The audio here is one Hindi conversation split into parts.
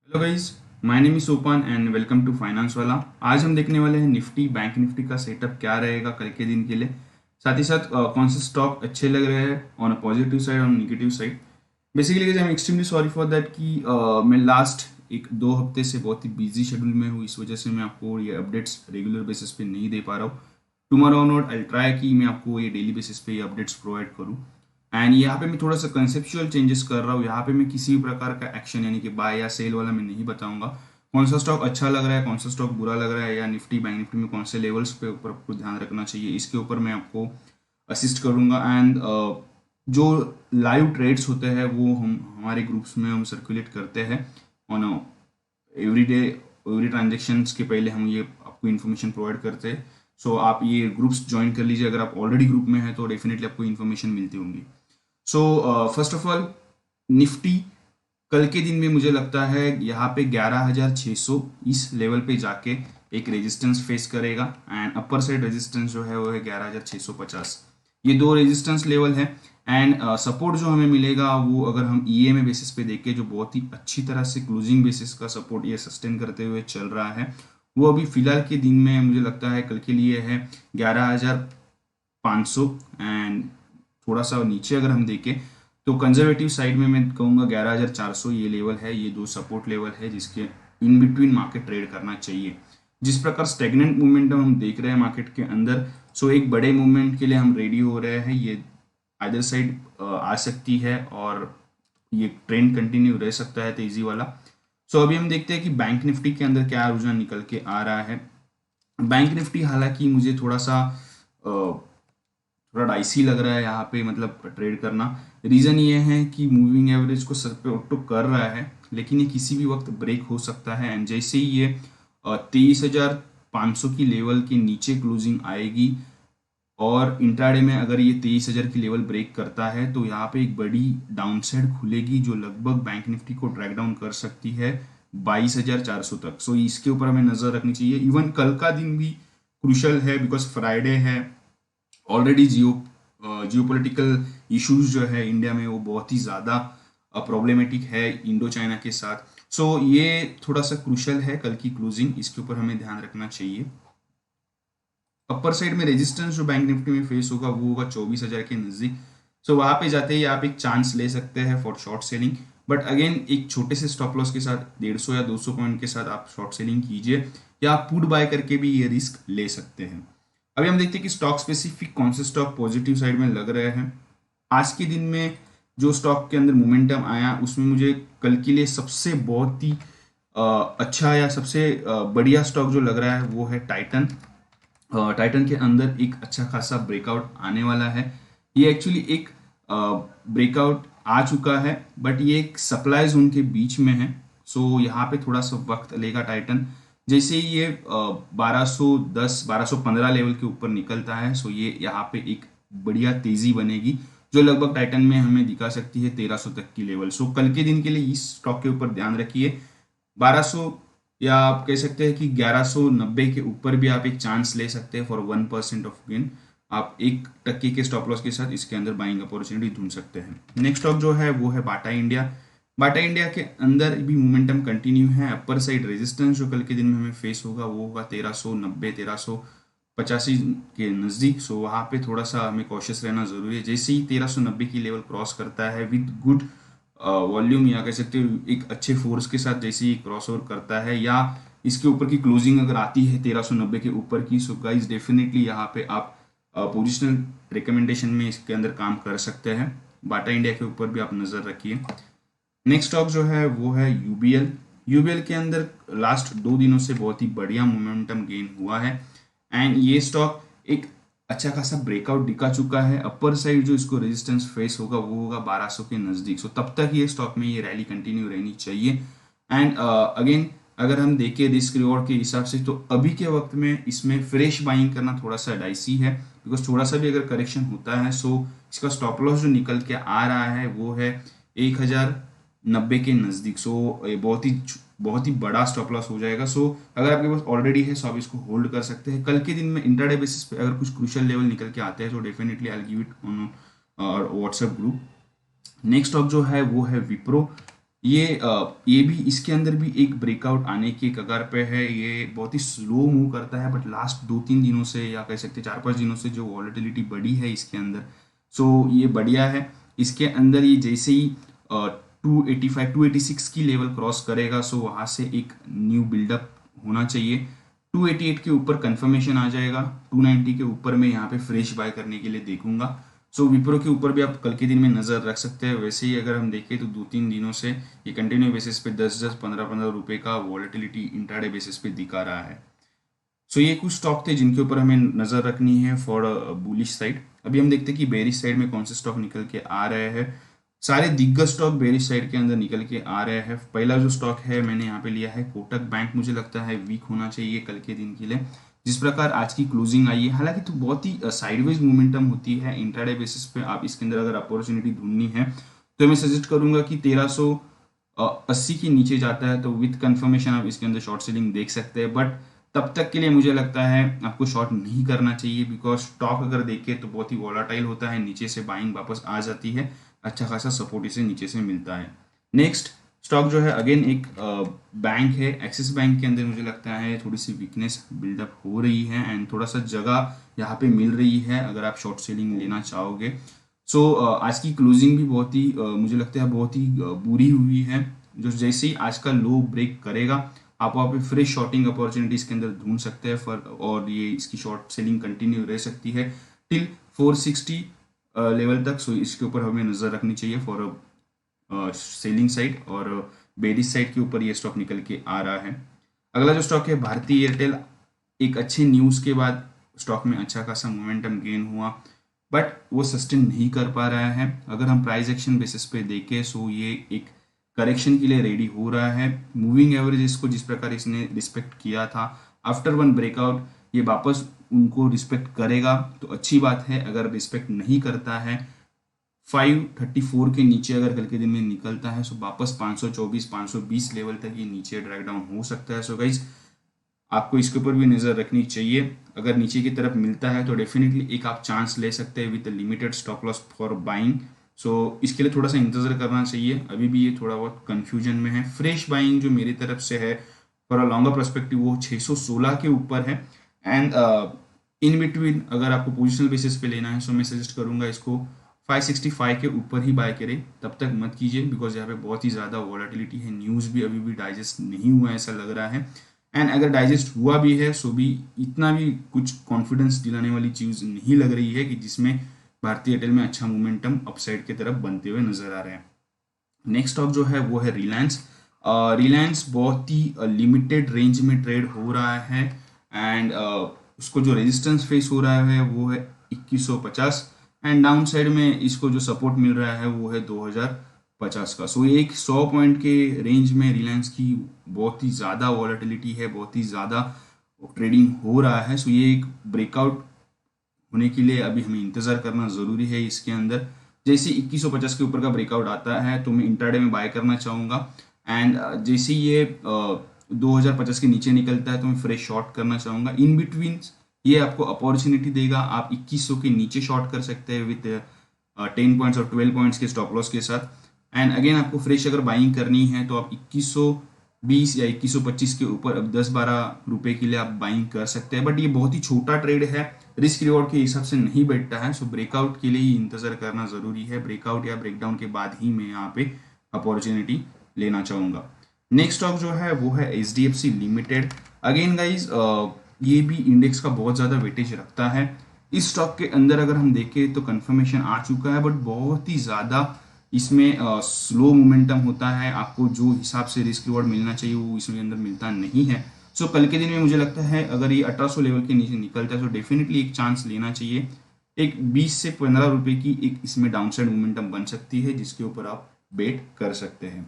Hello guys, my name is Sopan and welcome to finance वाला। आज हम देखने वाले हैं निफ्टी बैंक निफ्टी का सेटअप क्या रहेगा कल के दिन के लिए। साथ ही साथ कौन से स्टॉक अच्छे लग रहे हैं on a positive side on negative side. Basically I am extremely sorry for that कि मैं लास्ट एक दो हफ्ते से बहुत ही बिजी शेड्यूल में हूँ। इस वजह से मैं आपको ये अपडेट्स रेगुलर बेसिस पे नहीं दे पा रहा हूँ। टुमारो ऑनवर्ड आई ट्राई कि मैं आपको ये डेली बेसिस पे ये अपडेट्स प्रोवाइड करूँ। एंड यहाँ पे मैं थोड़ा सा कंसेप्चुअल चेंजेस कर रहा हूँ। यहाँ पे मैं किसी भी प्रकार का एक्शन यानी कि बाय या सेल वाला मैं नहीं बताऊंगा। कौन सा स्टॉक अच्छा लग रहा है, कौन सा स्टॉक बुरा लग रहा है, या निफ्टी बैंक निफ्टी में कौन से लेवल्स पे ऊपर आपको ध्यान रखना चाहिए, इसके ऊपर मैं आपको असिस्ट करूंगा। एंड जो लाइव ट्रेड्स होते हैं वो हम हमारे ग्रुप्स में हम सर्कुलेट करते हैं on every day. Every transactions के पहले हम ये आपको इन्फॉर्मेशन प्रोवाइड करते हैं। सो आप ये ग्रुप्स ज्वाइन कर लीजिए। अगर आप ऑलरेडी ग्रुप में हैं तो डेफिनेटली आपको इन्फॉर्मेशन मिलती होंगी। So first of all, Nifty कल के दिन में मुझे लगता है यहाँ पे 11,600 इस लेवल पे जाके एक रेजिस्टेंस फेस करेगा। एंड अपर साइड रेजिस्टेंस जो है वो है 11,650। ये दो रेजिस्टेंस लेवल है। एंड सपोर्ट जो हमें मिलेगा वो अगर हम ईएमए बेसिस पे देखें, जो बहुत ही अच्छी तरह से क्लोजिंग बेसिस का सपोर्ट ये सस्टेन करते हुए चल रहा है, वो अभी फिलहाल के दिन में मुझे लगता है कल के लिए है 11,500। एंड थोड़ा सा नीचे अगर हम देखें तो कंजर्वेटिव साइड में मैं कहूँगा 11,400 ये लेवल है। ये दो सपोर्ट लेवल है जिसके इन बिटवीन मार्केट ट्रेड करना चाहिए। जिस प्रकार स्टेगनेंट मूवमेंटम हम देख रहे हैं मार्केट के अंदर, सो एक बड़े मूवमेंट के लिए हम रेडी हो रहे हैं। ये अदर साइड आ सकती है और ये ट्रेंड कंटिन्यू रह सकता है तेजी वाला। सो अभी हम देखते हैं कि बैंक निफ्टी के अंदर क्या रुझान निकल के आ रहा है। बैंक निफ्टी हालांकि मुझे थोड़ा सा थोड़ा डाइसी लग रहा है यहाँ पे, मतलब ट्रेड करना। रीज़न ये है कि मूविंग एवरेज को सर पे ऑटो कर रहा है, लेकिन ये किसी भी वक्त ब्रेक हो सकता है। एंड जैसे ही ये 23,500 की लेवल के नीचे क्लोजिंग आएगी और इंट्राडे में अगर ये 23,000 की लेवल ब्रेक करता है तो यहाँ पे एक बड़ी डाउनसाइड खुलेगी जो लगभग बैंक निफ्टी को ट्रैक डाउन कर सकती है 22,400 तक। सो इसके ऊपर हमें नजर रखनी चाहिए। इवन कल का दिन भी क्रूशल है बिकॉज फ्राइडे है। ऑलरेडी जियोपॉलिटिकल इश्यूज जो है इंडिया में वो बहुत ही ज़्यादा प्रॉब्लमेटिक है इंडो चाइना के साथ। सो ये थोड़ा सा क्रूशल है कल की क्लोजिंग, इसके ऊपर हमें ध्यान रखना चाहिए। अपर साइड में रेजिस्टेंस जो बैंक निफ्टी में फेस होगा वो होगा 24,000 के नज़दीक। सो वहाँ पे जाते ही आप एक चांस ले सकते हैं for short selling. But again एक छोटे से स्टॉप लॉस के साथ 150 या 200 पॉइंट के साथ आप शॉर्ट सेलिंग कीजिए, या आप पुट बाय करके भी ये रिस्क ले सकते हैं। अभी हम देखते हैं कि स्टॉक स्पेसिफिक कौन से स्टॉक पॉजिटिव साइड में लग रहे हैं। आज के दिन में जो स्टॉक के अंदर मोमेंटम आया उसमें मुझे कल के लिए सबसे बहुत ही अच्छा या सबसे बढ़िया स्टॉक जो लग रहा है वो है टाइटन। टाइटन के अंदर एक अच्छा खासा ब्रेकआउट आने वाला है। ये एक्चुअली एक ब्रेकआउट आ चुका है बट ये एक सप्लाई जोन के बीच में है। सो यहाँ पे थोड़ा सा वक्त लेगा टाइटन। जैसे ही ये 1210 1215 लेवल के ऊपर निकलता है, सो ये यहाँ पे एक बढ़िया तेजी बनेगी जो लगभग टाइटन में हमें दिखा सकती है 1300 तक की लेवल। सो कल के दिन के लिए इस स्टॉक के ऊपर ध्यान रखिए। 1200 या आप कह सकते हैं कि 1190 के ऊपर भी आप एक चांस ले सकते हैं फॉर 1% ऑफ गेन। आप 1% के स्टॉप लॉस के साथ इसके अंदर बाइंग अपॉर्चुनिटी ढूंढ सकते हैं। नेक्स्ट स्टॉक जो है वो है बाटा इंडिया। बाटा इंडिया के अंदर भी मोमेंटम कंटिन्यू है। अपर साइड रेजिस्टेंस जो कल के दिन में हमें फेस होगा वो होगा 1390 1385 के नज़दीक। सो वहाँ पे थोड़ा सा हमें कॉशियस रहना ज़रूरी है। जैसे ही 1390 की लेवल क्रॉस करता है विद गुड वॉल्यूम या कह सकते हो एक अच्छे फोर्स के साथ, जैसे ही क्रॉस ओवर करता है या इसके ऊपर की क्लोजिंग अगर आती है 1390 के ऊपर की, सो गाइस डेफिनेटली यहाँ पे आप पोजिशनल रिकमेंडेशन में इसके अंदर काम कर सकते हैं। बाटा इंडिया के ऊपर भी आप नज़र रखिए। नेक्स्ट स्टॉक जो है वो है यूबीएल। यूबीएल के अंदर लास्ट 2 दिनों से बहुत ही बढ़िया मोमेंटम गेन हुआ है। एंड ये स्टॉक एक अच्छा खासा ब्रेकआउट दिखा चुका है। अपर साइड जो इसको रेजिस्टेंस फेस होगा वो होगा 1200 के नज़दीक। सो तब तक ये स्टॉक में ये रैली कंटिन्यू रहनी चाहिए। एंड अगेन अगर हम देखें रिस्क रिवॉर्ड के हिसाब से तो अभी के वक्त में इसमें फ्रेश बाइंग करना थोड़ा सा डाइसी है बिकॉज थोड़ा सा भी अगर करेक्शन होता है सो इसका स्टॉप लॉस जो निकल के आ रहा है वो है 1090 के नज़दीक। सो ये बहुत ही बड़ा स्टॉप लॉस हो जाएगा। सो अगर आपके पास ऑलरेडी है सो आप इसको होल्ड कर सकते हैं। कल के दिन में इंट्राडे बेसिस पे अगर कुछ क्रूशियल लेवल निकल के आते हैं तो definitely I give it on WhatsApp group. Next stock जो है वो है विप्रो। ये भी इसके अंदर भी एक ब्रेकआउट आने की कगार पे है। ये बहुत ही स्लो मूव करता है, बट लास्ट 2-3 दिनों से या कह सकते 4-5 दिनों से जो वॉलेटिलिटी बढ़ी है इसके अंदर, सो ये बढ़िया है। इसके अंदर ये जैसे ही 285-286 की लेवल क्रॉस करेगा, सो वहाँ से एक न्यू बिल्डअप होना चाहिए। 288 के ऊपर कंफर्मेशन आ जाएगा, 290 के ऊपर मैं यहाँ पे फ्रेश बाय करने के लिए देखूंगा। सो विप्रो के ऊपर भी आप कल के दिन में नज़र रख सकते हैं। वैसे ही अगर हम देखें तो 2-3 दिनों से ये कंटिन्यू बेसिस पे 10-10, 15-15 रुपए का वॉलेटिलिटी इंट्राडे बेसिस पे दिखा रहा है। सो ये कुछ स्टॉक थे जिनके ऊपर हमें नज़र रखनी है फॉर बुलिश साइड। अभी हम देखते हैं कि बेरिश साइड में कौन से स्टॉक निकल के आ रहे हैं। सारे दिग्गज स्टॉक बेरिश साइड के अंदर निकल के आ रहे हैं। पहला जो स्टॉक है मैंने यहाँ पे लिया है कोटक बैंक। मुझे लगता है वीक होना चाहिए कल के दिन के लिए, जिस प्रकार आज की क्लोजिंग आई है। हालांकि तो बहुत ही साइडवेज मोमेंटम होती है इंट्राडे बेसिस पे। आप इसके अंदर अगर अपॉर्चुनिटी ढूंढनी है तो मैं सजेस्ट करूंगा कि 1380 के नीचे जाता है तो विथ कंफर्मेशन आप इसके अंदर शॉर्ट सेलिंग देख सकते हैं। बट तब तक के लिए मुझे लगता है आपको शॉर्ट नहीं करना चाहिए, बिकॉज स्टॉक अगर देखें तो बहुत ही वॉलाटाइल होता है। नीचे से बाइंग वापस आ जाती है, अच्छा खासा सपोर्ट इसे नीचे से मिलता है। नेक्स्ट स्टॉक जो है अगेन एक बैंक है, एक्सिस बैंक के अंदर मुझे लगता है थोड़ी सी वीकनेस बिल्डअप हो रही है एंड थोड़ा सा जगह यहाँ पे मिल रही है अगर आप शॉर्ट सेलिंग लेना चाहोगे। सो आज की क्लोजिंग भी बहुत ही मुझे लगता है बहुत ही बुरी हुई है। जो जैसे ही आज का लो ब्रेक करेगा आप वहाँ पे फ्रेश शॉर्टिंग अपॉर्चुनिटीज के अंदर ढूंढ सकते हैं और ये इसकी शॉर्ट सेलिंग कंटिन्यू रह सकती है टिल 460 लेवल तक। सो इसके ऊपर हमें नजर रखनी चाहिए फॉर सेलिंग साइड, और बेरिश साइड के ऊपर ये स्टॉक निकल के आ रहा है। अगला जो स्टॉक है भारतीय एयरटेल। एक अच्छे न्यूज़ के बाद स्टॉक में अच्छा खासा मोमेंटम गेन हुआ, बट वो सस्टेन नहीं कर पा रहा है। अगर हम प्राइस एक्शन बेसिस पे देखें सो ये एक करेक्शन के लिए रेडी हो रहा है। मूविंग एवरेज को जिस प्रकार इसने रिस्पेक्ट किया था आफ्टर वन ब्रेकआउट, ये वापस उनको रिस्पेक्ट करेगा तो अच्छी बात है। अगर रिस्पेक्ट नहीं करता है 534 के नीचे अगर कल के दिन में निकलता है सो वापस 524-520 लेवल तक ये नीचे ड्रैग डाउन हो सकता है। सो गाइज आपको इसके ऊपर भी नज़र रखनी चाहिए। अगर नीचे की तरफ मिलता है तो डेफिनेटली एक आप चांस ले सकते हैं with limited stop loss for buying. So इसके लिए थोड़ा सा इंतजार करना चाहिए। अभी भी ये थोड़ा बहुत कंफ्यूजन में है। फ्रेश बाइंग जो मेरी तरफ से है फॉर अ लॉन्गर पर्सपेक्टिव वो 616 के ऊपर है एंड इन बिटवीन अगर आपको पोजिशनल बेसिस पे लेना है सो मैं सजेस्ट करूंगा इसको 565 के ऊपर ही बाय करें। तब तक मत कीजिए बिकॉज यहाँ पे बहुत ही ज़्यादा वॉलेटिलिटी है। न्यूज़ भी अभी भी डाइजेस्ट नहीं हुआ ऐसा लग रहा है, एंड अगर डाइजेस्ट हुआ भी है सो भी इतना भी कुछ कॉन्फिडेंस दिलाने वाली चीज़ नहीं लग रही है कि जिसमें भारतीय एयरटेल में अच्छा मोमेंटम अपसाइड की तरफ बनते हुए नजर आ रहे हैं। नेक्स्ट स्टॉक जो है वो है रिलायंस। रिलायंस बहुत ही लिमिटेड रेंज में ट्रेड हो रहा है एंड उसको जो रेजिस्टेंस फेस हो रहा है वो है 2150 एंड डाउन साइड में इसको जो सपोर्ट मिल रहा है वो है 2050 का। सो एक 100 पॉइंट के रेंज में रिलायंस की बहुत ही ज़्यादा वॉलेटिलिटी है, बहुत ही ज़्यादा ट्रेडिंग हो रहा है। सो ये एक ब्रेकआउट होने के लिए अभी हमें इंतज़ार करना ज़रूरी है। इसके अंदर जैसे 2150 के ऊपर का ब्रेकआउट आता है तो मैं इंट्राडे में बाय करना चाहूँगा एंड जैसे ये 2050 के नीचे निकलता है तो मैं फ्रेश शॉर्ट करना चाहूँगा। इन बिटवीन ये आपको अपॉर्चुनिटी देगा, आप 2100 के नीचे शॉर्ट कर सकते हैं विद 10 पॉइंट्स और 12 पॉइंट्स के स्टॉप लॉस के साथ। एंड अगेन आपको फ्रेश अगर बाइंग करनी है तो आप 2120 या 2125 के ऊपर अब 10-12 रुपए के लिए आप बाइंग कर सकते हैं। बट ये बहुत ही छोटा ट्रेड है, रिस्क रिवॉर्ड के हिसाब से नहीं बैठता है। सो ब्रेकआउट के लिए ही इंतजार करना जरूरी है। ब्रेकआउट या ब्रेकडाउन के बाद ही मैं यहाँ पे अपॉर्चुनिटी लेना चाहूँगा। नेक्स्ट स्टॉक जो है वो है HDFC लिमिटेड। अगेन गाइज ये भी इंडेक्स का बहुत ज़्यादा वेटेज रखता है। इस स्टॉक के अंदर अगर हम देखें तो कंफर्मेशन आ चुका है, बट बहुत ही ज़्यादा इसमें स्लो मोमेंटम होता है। आपको जो हिसाब से रिस्क रिवॉर्ड मिलना चाहिए वो इसमें अंदर मिलता नहीं है। सो कल के दिन में मुझे लगता है अगर ये 1800 लेवल के नीचे निकलता है तो डेफिनेटली एक चांस लेना चाहिए। एक 20 से 15 रुपए की एक इसमें डाउनसाइड मोमेंटम बन सकती है जिसके ऊपर आप बेट कर सकते हैं।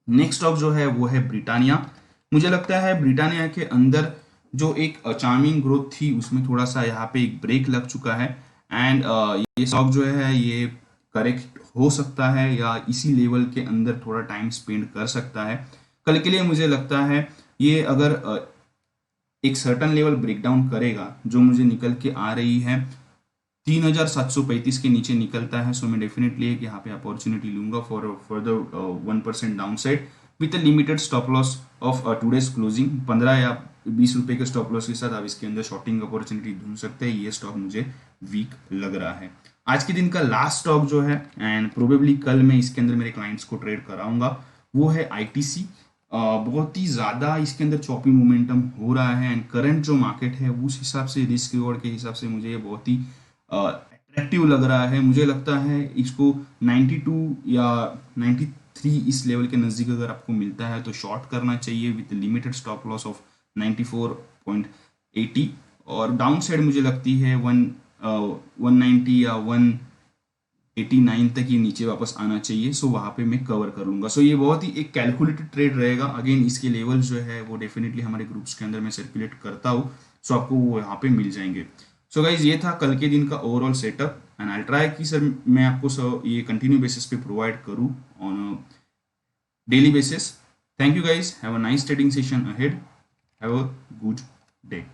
नेक्स्ट स्टॉक जो है वो है ब्रिटानिया। मुझे लगता है ब्रिटानिया के अंदर जो एक चार्मिंग ग्रोथ थी उसमें थोड़ा सा यहाँ पे एक ब्रेक लग चुका है एंड ये स्टॉक जो है ये करेक्ट हो सकता है या इसी लेवल के अंदर थोड़ा टाइम स्पेंड कर सकता है। कल के लिए मुझे लगता है ये अगर एक सर्टन लेवल ब्रेकडाउन करेगा जो मुझे निकल के आ रही है 3735 के नीचे निकलता है, सो मैं डेफिनेटली एक यहाँ पे अपॉर्चुनिटी लूंगा for further 1% down side with a limited stop loss of today's closing. 15 या 20 रुपए के स्टॉप लॉस के साथ आप इसके अंदर शॉर्टिंग अपॉर्चुनिटी ढूंढ सकते हैं। ये स्टॉक मुझे वीक लग रहा है। आज के दिन का लास्ट स्टॉक जो है एंड प्रोबेबली कल मैं इसके अंदर मेरे क्लाइंट्स को ट्रेड कराऊंगा, वो है आईटीसी। बहुत ही ज़्यादा इसके अंदर चॉपी मोमेंटम हो रहा है एंड करंट जो मार्केट है उस हिसाब से, रिस्क रिवॉर्ड के हिसाब से मुझे ये बहुत ही अट्रैक्टिव लग रहा है। मुझे लगता है इसको 92 या 93 इस लेवल के नज़दीक अगर आपको मिलता है तो शॉर्ट करना चाहिए with limited stop loss of 94.80। और डाउन साइड मुझे लगती है 190 या 189 तक ये नीचे वापस आना चाहिए, सो वहाँ पे मैं कवर कर लूंगा। सो ये बहुत ही एक कैलकुलेटेड ट्रेड रहेगा। अगेन इसके लेवल जो है वो डेफिनेटली हमारे ग्रुप्स के अंदर मैं सर्कुलेट करता हूँ, सो आपको वो यहाँ पे मिल जाएंगे। सो गाइज ये था कल के दिन का overall setup and I try कि सर मैं आपको सर ये कंटिन्यू बेसिस पे प्रोवाइड करूँ on daily basis. Thank you guys. Have a nice trading session ahead. Have a good day.